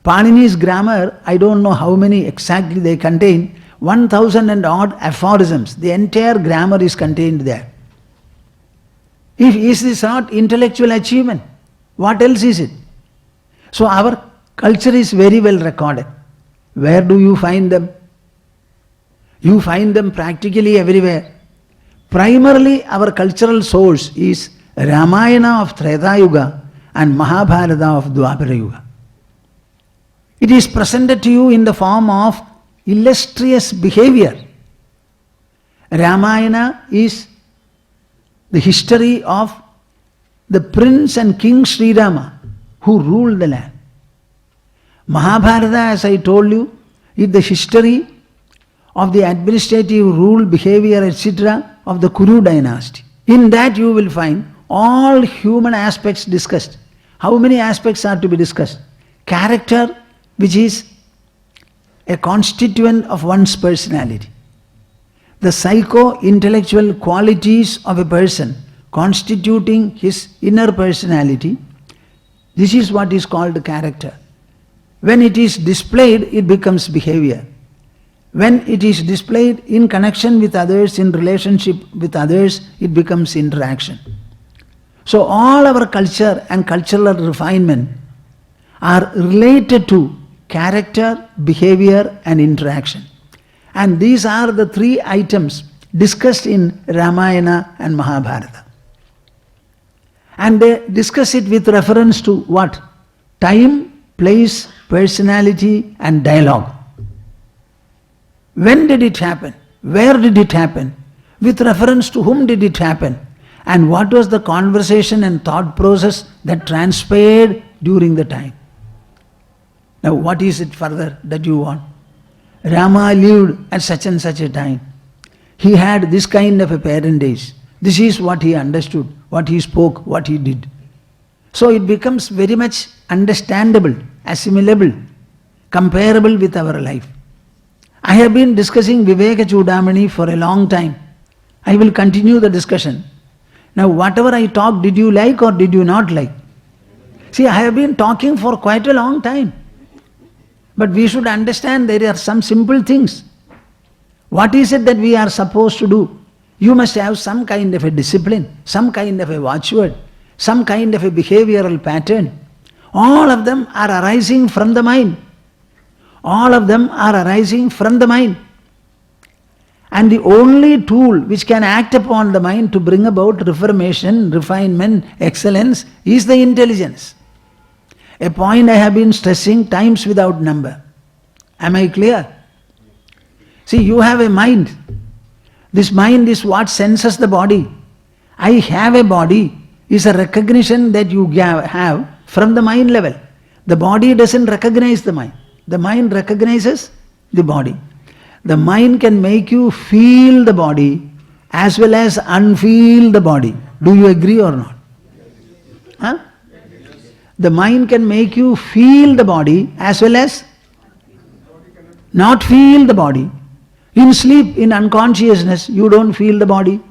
Panini's grammar, I don't know how many exactly they contain, 1000 and odd aphorisms. The entire grammar is contained there. Is this not intellectual achievement? What else is it? So our culture is very well recorded. Where do you find them? You find them practically everywhere. Primarily our cultural source is Ramayana of Treta Yuga and Mahabharata of Dwapara Yuga. It is presented to you in the form of illustrious behavior. Ramayana is the history of the prince and king Sri Rama who ruled the land. Mahabharata, as I told you, is the history of the administrative rule, behavior, etc. of the Kuru dynasty. In that you will find all human aspects discussed. How many aspects are to be discussed? Character, which is a constituent of one's personality. The psycho-intellectual qualities of a person constituting his inner personality, this is what is called character. When it is displayed, it becomes behavior. When it is displayed in connection with others, in relationship with others, it becomes interaction. So all our culture and cultural refinement are related to character, behavior and interaction. And these are the three items discussed in Ramayana and Mahabharata. And they discuss it with reference to what? Time, place, personality and dialogue. When did it happen? Where did it happen? With reference to whom did it happen? And what was the conversation and thought process that transpired during the time? Now what is it further that you want? Rama lived at such and such a time. He had this kind of a parentage. This is what he understood, what he spoke, what he did. So it becomes very much understandable, assimilable, comparable with our life. I have been discussing Viveka Chudamani for a long time. I will continue the discussion. Now whatever I talked, did you like or did you not like? See, I have been talking for quite a long time. But we should understand there are some simple things. What is it that we are supposed to do? You must have some kind of a discipline, some kind of a watchword, some kind of a behavioral pattern. All of them are arising from the mind. All of them are arising from the mind. And the only tool which can act upon the mind to bring about reformation, refinement, excellence is the intelligence. A point I have been stressing times without number. Am I clear? See, you have a mind. This mind is what senses the body. I have a body is a recognition that you have from the mind level. The body doesn't recognize the mind. The mind recognizes the body. The mind can make you feel the body as well as unfeel the body. Do you agree or not? Huh? The mind can make you feel the body as well as not feel the body. In sleep, in unconsciousness, you don't feel the body.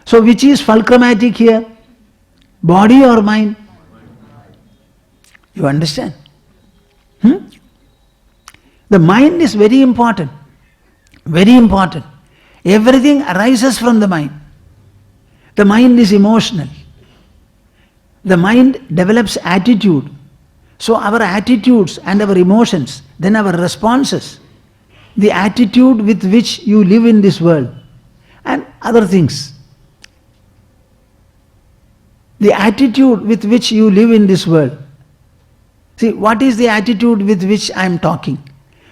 So which is fulcrumatic here? Body or mind? You understand? The mind is very important. Very important. Everything arises from the mind. The mind is emotional. The mind develops attitude. So our attitudes and our emotions, then our responses, the attitude with which you live in this world and other things. The attitude with which you live in this world. See, what is the attitude with which I am talking?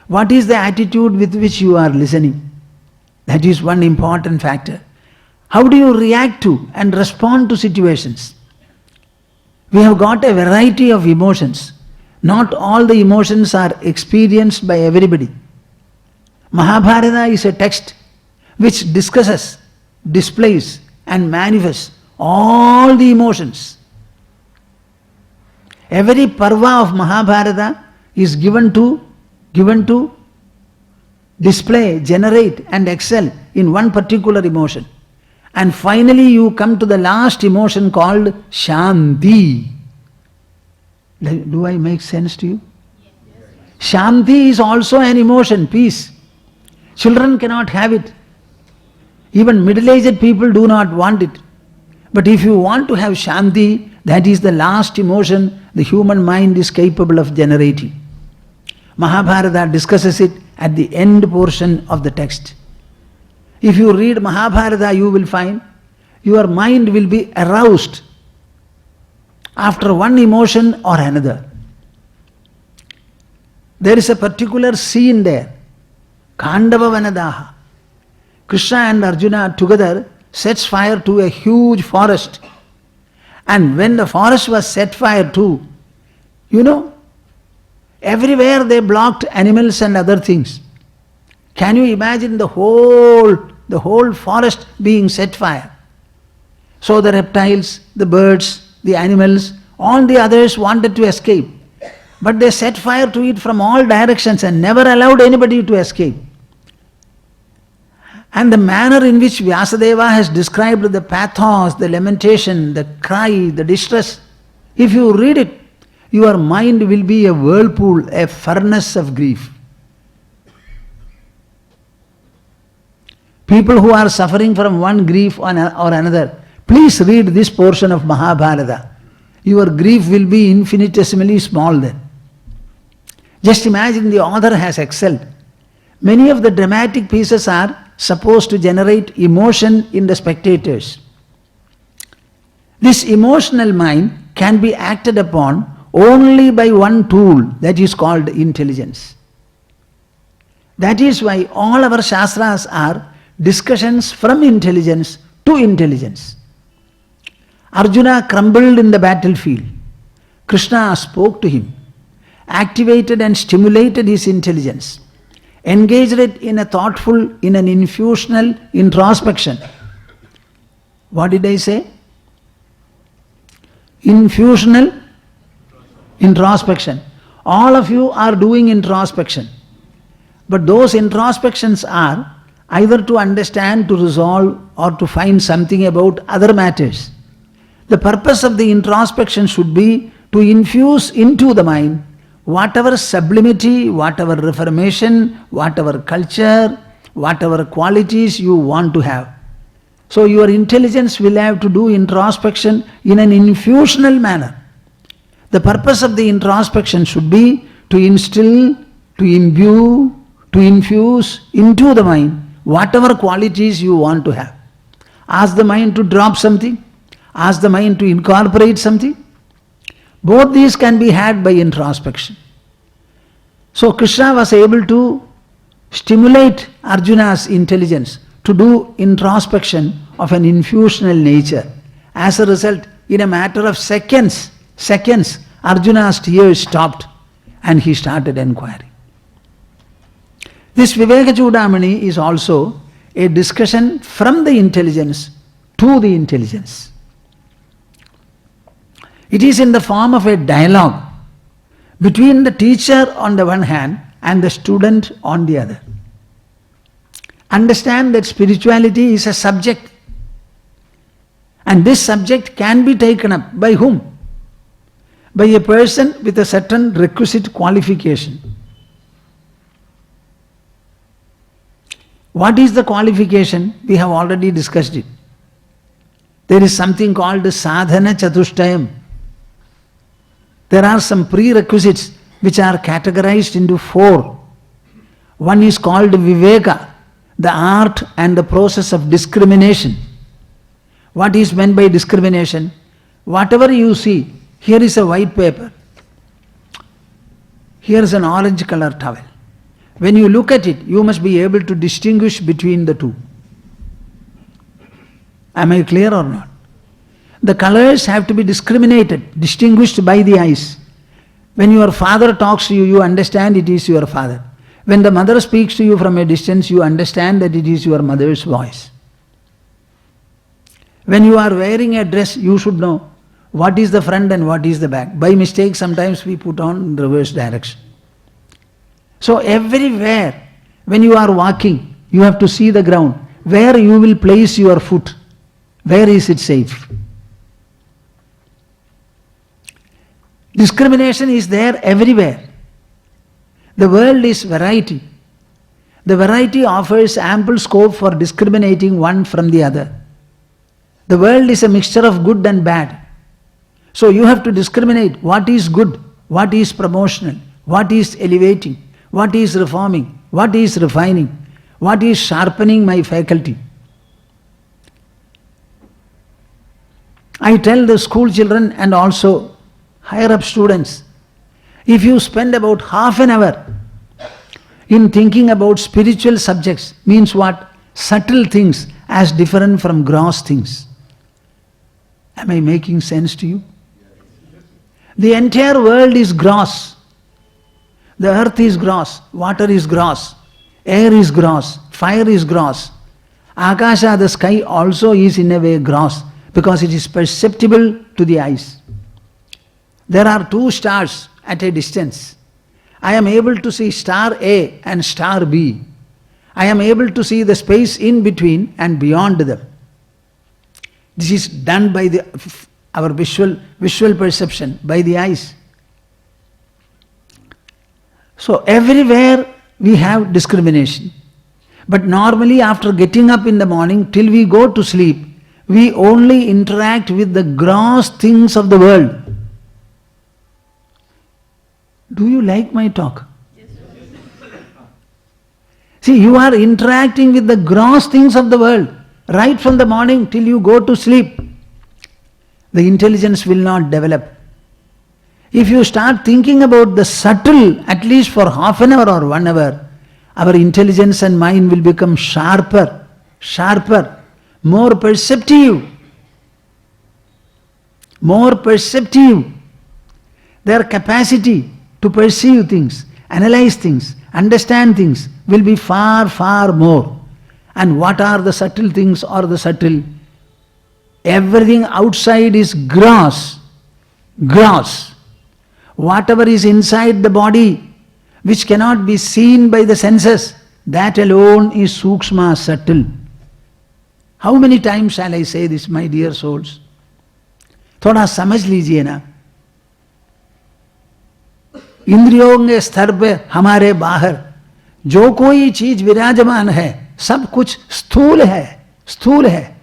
What is the attitude with which you are listening? That is one important factor. How do you react to and respond to situations? We have got a variety of emotions. Not all the emotions are experienced by everybody. Mahabharata is a text which discusses, displays and manifests all the emotions. Every parva of Mahabharata is given to display, generate and excel in one particular emotion. And finally you come to the last emotion called Shanti. Do I make sense to you? Shanti is also an emotion, peace. Children cannot have it. Even middle-aged people do not want it. But if you want to have Shanti, that is the last emotion the human mind is capable of generating. Mahabharata discusses it at the end portion of the text. If you read Mahabharata, you will find your mind will be aroused after one emotion or another. There is a particular scene there, Khandava Vanadaha. Krishna and Arjuna together sets fire to a huge forest. And when the forest was set fire to, everywhere they blocked animals and other things. Can you imagine the whole forest being set fire? So the reptiles, the birds, the animals, all the others wanted to escape. But they set fire to it from all directions and never allowed anybody to escape. And the manner in which Vyasadeva has described the pathos, the lamentation, the cry, the distress, if you read it, your mind will be a whirlpool, a furnace of grief. People who are suffering from one grief or another, please read this portion of Mahabharata. Your grief will be infinitesimally small then. Just imagine the author has excelled. Many of the dramatic pieces are supposed to generate emotion in the spectators. This emotional mind can be acted upon only by one tool, that is called intelligence. That is why all our Shastras are discussions from intelligence to intelligence. Arjuna crumbled in the battlefield. Krishna spoke to him, activated and stimulated his intelligence, engaged it in an infusional introspection. What did I say? Infusional introspection. All of you are doing introspection. But those introspections are either to understand, to resolve, or to find something about other matters. The purpose of the introspection should be to infuse into the mind whatever sublimity, whatever reformation, whatever culture, whatever qualities you want to have. So your intelligence will have to do introspection in an infusional manner. The purpose of the introspection should be to instill, to imbue, to infuse into the mind whatever qualities you want to have. Ask the mind to drop something, ask the mind to incorporate something. Both these can be had by introspection. So Krishna was able to stimulate Arjuna's intelligence to do introspection of an infusional nature. As a result, in a matter of seconds, Arjuna's tears stopped and he started inquiring. This Viveka Chudamani is also a discussion from the intelligence to the intelligence. It is in the form of a dialogue between the teacher on the one hand and the student on the other. Understand that spirituality is a subject, and this subject can be taken up by whom? By a person with a certain requisite qualification. What is the qualification? We have already discussed it. There is something called sadhana chatushtayam. There are some prerequisites which are categorized into 4. One is called viveka, the art and the process of discrimination. What is meant by discrimination? Whatever you see, here is a white paper, here is an orange color towel. When you look at it, you must be able to distinguish between the two. Am I clear or not? The colors have to be discriminated, distinguished by the eyes. When your father talks to you, you understand it is your father. When the mother speaks to you from a distance, you understand that it is your mother's voice. When you are wearing a dress, you should know what is the front and what is the back. By mistake, sometimes we put on reverse direction. So everywhere, when you are walking, you have to see the ground. Where you will place your foot, where is it safe? Discrimination is there everywhere. The world is variety. The variety offers ample scope for discriminating one from the other. The world is a mixture of good and bad. So you have to discriminate what is good, what is promotional, what is elevating, what is reforming, what is refining, what is sharpening my faculty. I tell the school children and also higher up students, if you spend about half an hour in thinking about spiritual subjects, means what? Subtle things as different from gross things. Am I making sense to you? The entire world is gross. The earth is gross, water is gross, air is gross, fire is gross. Akasha, the sky, also is in a way gross because it is perceptible to the eyes. There are two stars at a distance. I am able to see star A and star B. I am able to see the space in between and beyond them. This is done by our visual perception, by the eyes. So everywhere we have discrimination. But normally after getting up in the morning till we go to sleep, we only interact with the gross things of the world. Do you like my talk? Yes. See, you are interacting with the gross things of the world. Right from the morning till you go to sleep, the intelligence will not develop. If you start thinking about the subtle, at least for half an hour or 1 hour, our intelligence and mind will become sharper, more perceptive. Their capacity to perceive things, analyze things, understand things will be far more. And what are the subtle things or the subtle? Everything outside is gross. Whatever is inside the body, which cannot be seen by the senses, that alone is sukshma, subtle. How many times shall I say this, my dear souls? थोड़ा समझ लीजिए ना. इंद्रियों के स्तर पे हमारे बाहर जो कोई चीज विराजमान है, सब कुछ स्थूल है.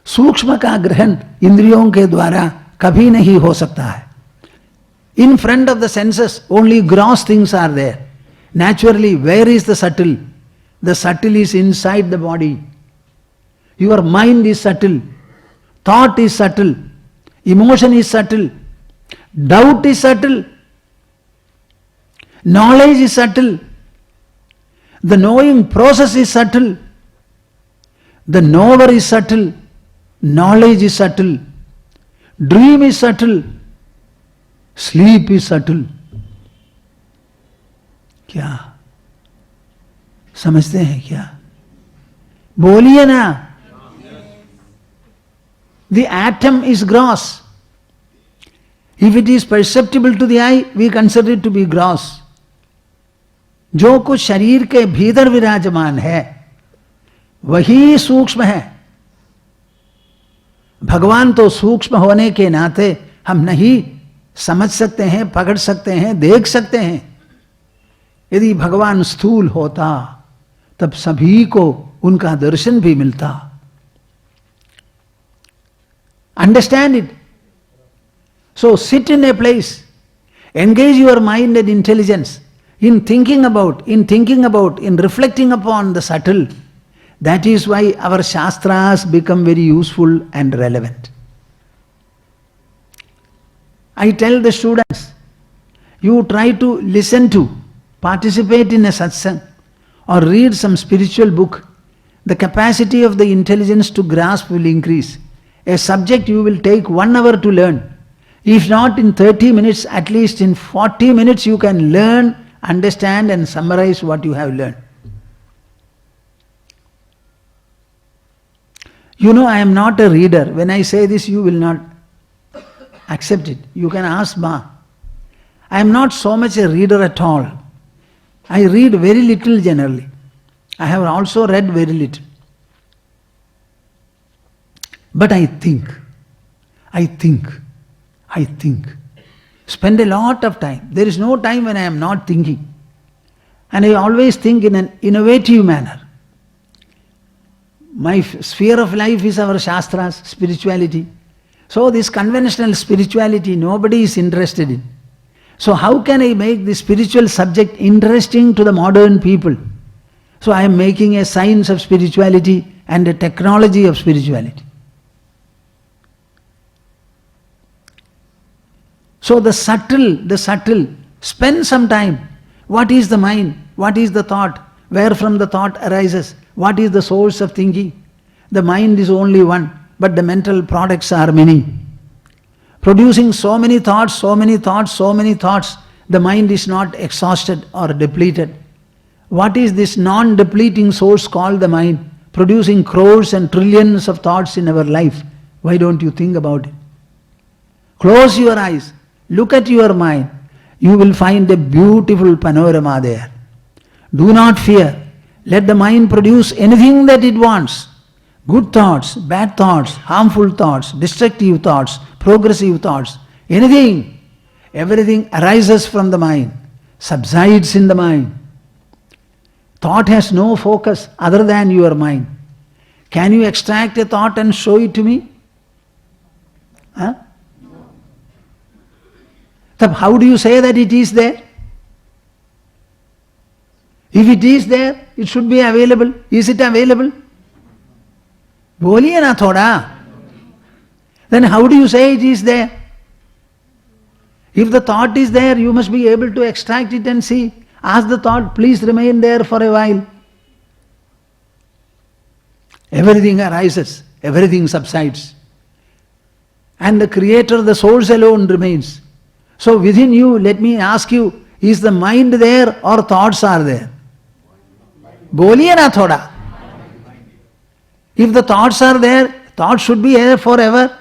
सूक्ष्म का ग्रहण इंद्रियों के द्वारा कभी नहीं हो सकता है. In front of the senses, only gross things are there. Naturally, where is the subtle? The subtle is inside the body. Your mind is subtle. Thought is subtle. Emotion is subtle. Doubt is subtle. Knowledge is subtle. The knowing process is subtle. The knower is subtle. Knowledge is subtle. Dream is subtle. Sleep is subtle. क्या समझते हैं क्या? बोलिए ना. The atom is gross. If it is perceptible to the eye, we consider it to be gross. जो कुछ शरीर के भीतर विराजमान है वही सूक्ष्म है. भगवान तो सूक्ष्म होने के नाते हम नहीं समझ सकते हैं, पकड़ सकते हैं, देख सकते हैं. यदि भगवान स्थूल होता तब सभी को उनका दर्शन भी मिलता. Understand it. So sit in a place, engage your mind and intelligence in thinking about, in reflecting upon the subtle. That is why our shastras become very useful and relevant. I tell the students, you try to listen to, participate in a satsang or read some spiritual book, the capacity of the intelligence to grasp will increase. A subject you will take 1 hour to learn. If not in 30 minutes, at least in 40 minutes you can learn, understand and summarize what you have learned. You know, I am not a reader. When I say this, you will not accept it. You can ask Ma. I am not so much a reader at all. I read very little generally. I have also read very little. But I think. Spend a lot of time. There is no time when I am not thinking. And I always think in an innovative manner. My sphere of life is our Shastras, spirituality. So this conventional spirituality, nobody is interested in. So how can I make the spiritual subject interesting to the modern people? So I am making a science of spirituality and a technology of spirituality. So the subtle, spend some time. What is the mind? What is the thought? Where from the thought arises? What is the source of thinking? The mind is only one, but the mental products are many. Producing so many thoughts, the mind is not exhausted or depleted. What is this non-depleting source called the mind? Producing crores and trillions of thoughts in our life. Why don't you think about it? Close your eyes. Look at your mind. You will find a beautiful panorama there. Do not fear. Let the mind produce anything that it wants. Good thoughts, bad thoughts, harmful thoughts, destructive thoughts, progressive thoughts, anything. Everything arises from the mind, subsides in the mind. Thought has no focus other than your mind. Can you extract a thought and show it to me? Huh? How do you say that it is there? If it is there, it should be available. Is it available? Boliye na thoda. Then how do you say it is there? If the thought is there, you must be able to extract it and see. Ask the thought, please remain there for a while. Everything arises, everything subsides. And the creator, the source alone remains. So within you, let me ask you, is the mind there or thoughts are there? Boliye na thoda. If the thoughts are there, thoughts should be there forever.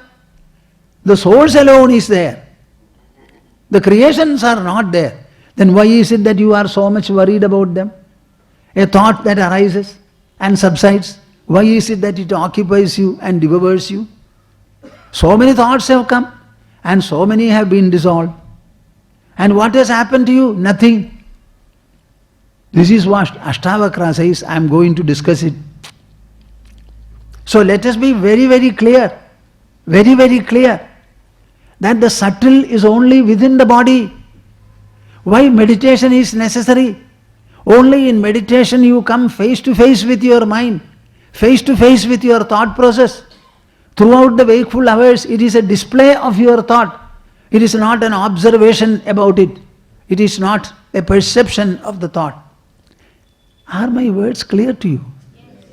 The source alone is there. The creations are not there. Then why is it that you are so much worried about them? A thought that arises and subsides, why is it that it occupies you and devours you? So many thoughts have come and so many have been dissolved. And what has happened to you? Nothing. This is what Ashtavakra says. I am going to discuss it. So let us be very, very clear, that the subtle is only within the body. Why meditation is necessary? Only in meditation you come face to face with your mind, face to face with your thought process. Throughout the wakeful hours, it is a display of your thought. It is not an observation about it. It is not a perception of the thought. Are my words clear to you?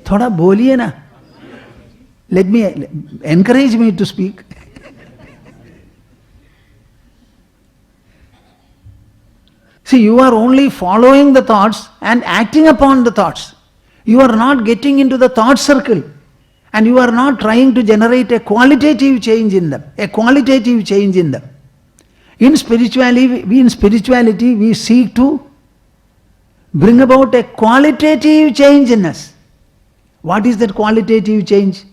Thoda boliye na. Let me, encourage me to speak. See, you are only following the thoughts and acting upon the thoughts. You are not getting into the thought circle. And you are not trying to generate a qualitative change in them. In spirituality, we seek to bring about a qualitative change in us. What is that qualitative change?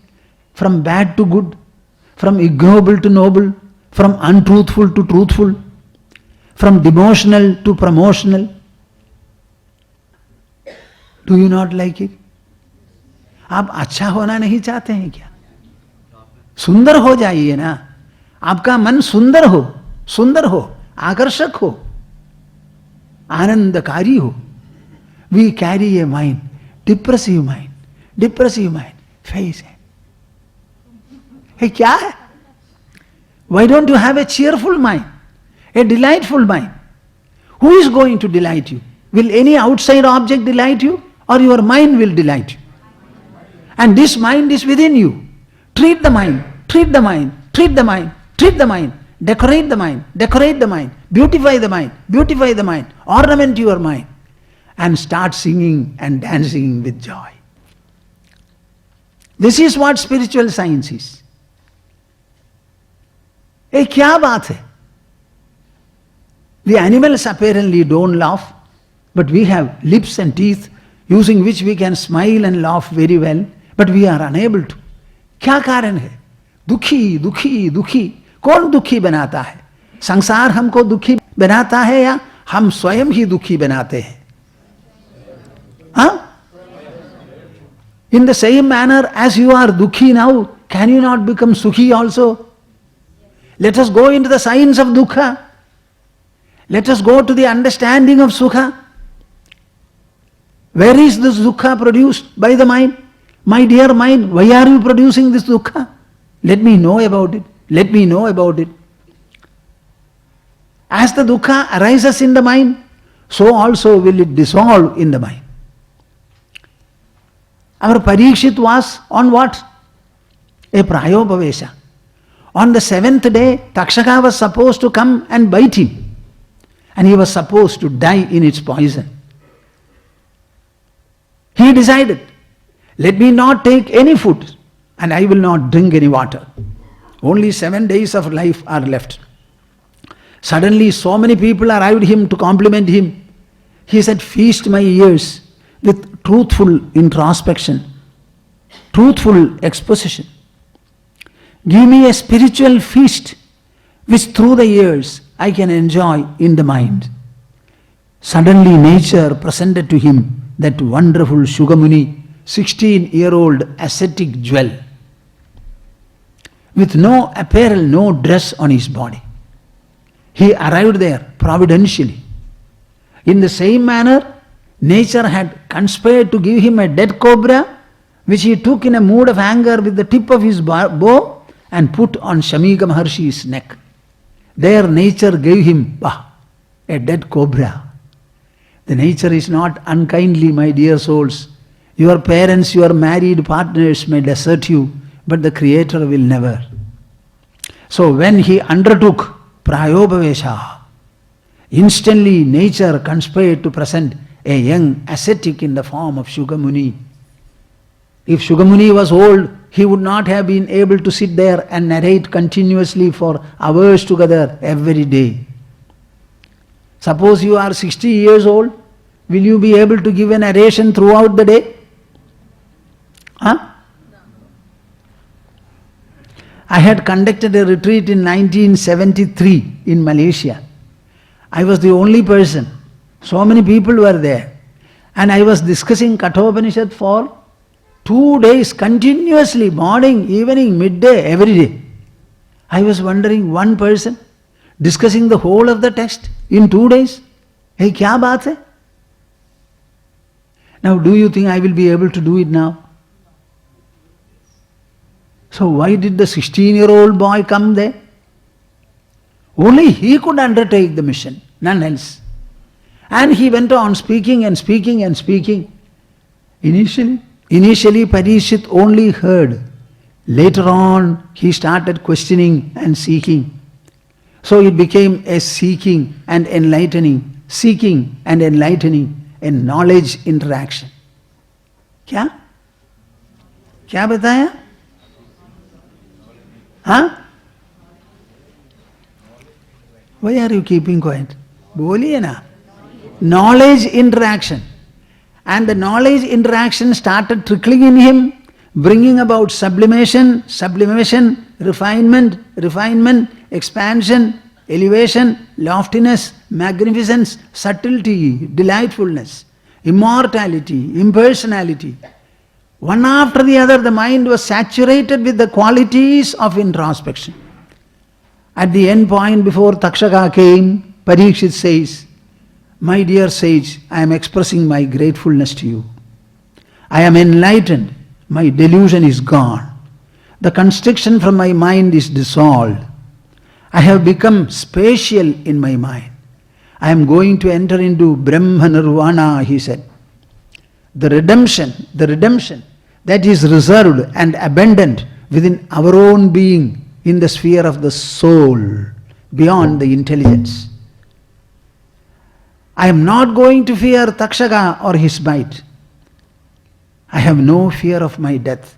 From bad to good, from ignoble to noble, from untruthful to truthful, from demotional to promotional. Do you not like it? आप अच्छा होना नहीं चाहते हैं क्या? सुंदर हो जाइए ना. आपका मन सुंदर हो, आकर्षक हो, आनंदकारी हो. We carry a mind, depressive mind, face है. Hey, क्या है? Why don't you have a cheerful mind, a delightful mind? Who is going to delight you? Will any outside object delight you, or your mind will delight you? And this mind is within you. Treat the mind, decorate the mind, beautify the mind, ornament your mind, and start singing and dancing with joy. This is what spiritual science is. Hey, kya baat hai? The animals apparently don't laugh, but we have lips and teeth using which we can smile and laugh very well, but we are unable to. क्या कारण है? दुखी. कौन दुखी बनाता है? संसार हमको दुखी बनाता है या हम स्वयं ही दुखी बनाते हैं? In the same manner as you are dukhi now, can you not become sukhi also? Let us go into the science of dukkha. Let us go to the understanding of sukha. Where is this dukkha produced? By the mind. My dear mind, why are you producing this dukkha? Let me know about it. Let me know about it. As the dukkha arises in the mind, so also will it dissolve in the mind. Our Parikshit was on what? A prayopavesha. On the 7th day, Takshaka was supposed to come and bite him. And he was supposed to die in its poison. He decided, let me not take any food and I will not drink any water. Only 7 days of life are left. Suddenly so many people arrived him to compliment him. He said, feast my ears with truthful introspection, truthful exposition. Give me a spiritual feast which through the years I can enjoy in the mind. Suddenly nature presented to him that wonderful Shugamuni, 16-year-old ascetic jewel, with no apparel, no dress on his body. He arrived there providentially. In the same manner, nature had conspired to give him a dead cobra, which he took in a mood of anger with the tip of his bow and put on Shamika Maharshi's neck. There nature gave him a dead cobra. The nature is not unkindly, my dear souls. Your parents, your married partners may desert you, but the Creator will never. So when he undertook Prayopavesha, instantly nature conspired to present a young ascetic in the form of Shugamuni. If Shugamuni was old, he would not have been able to sit there and narrate continuously for hours together every day. Suppose you are 60 years old, will you be able to give a narration throughout the day? I had conducted a retreat in 1973 in Malaysia. I was the only person. So many people were there. And I was discussing Kathopanishad for 2 days continuously, morning, evening, midday, every day. I was wondering, one person discussing the whole of the text in 2 days. Hey, kya baat hai? Now, do you think I will be able to do it now? So why did the 16-year-old boy come there? Only he could undertake the mission, none else. And he went on speaking and speaking and speaking. Initially Parikshit only heard. Later on, he started questioning and seeking. So it became a seeking and enlightening, a knowledge interaction. क्या बताया? Why are you keeping quiet? बोलिए ना. Knowledge interaction. And the knowledge interaction started trickling in him, bringing about sublimation, refinement, expansion, elevation, loftiness, magnificence, subtlety, delightfulness, immortality, impersonality. One after the other, the mind was saturated with the qualities of introspection. At the end point, before Takshaka came, Parikshit says, my dear sage, I am expressing my gratefulness to you. I am enlightened. My delusion is gone. The constriction from my mind is dissolved. I have become spatial in my mind. I am going to enter into Brahma Nirvana, he said. The redemption that is reserved and abundant within our own being in the sphere of the soul, beyond the intelligence. I am not going to fear Takshaka or his bite. I have no fear of my death.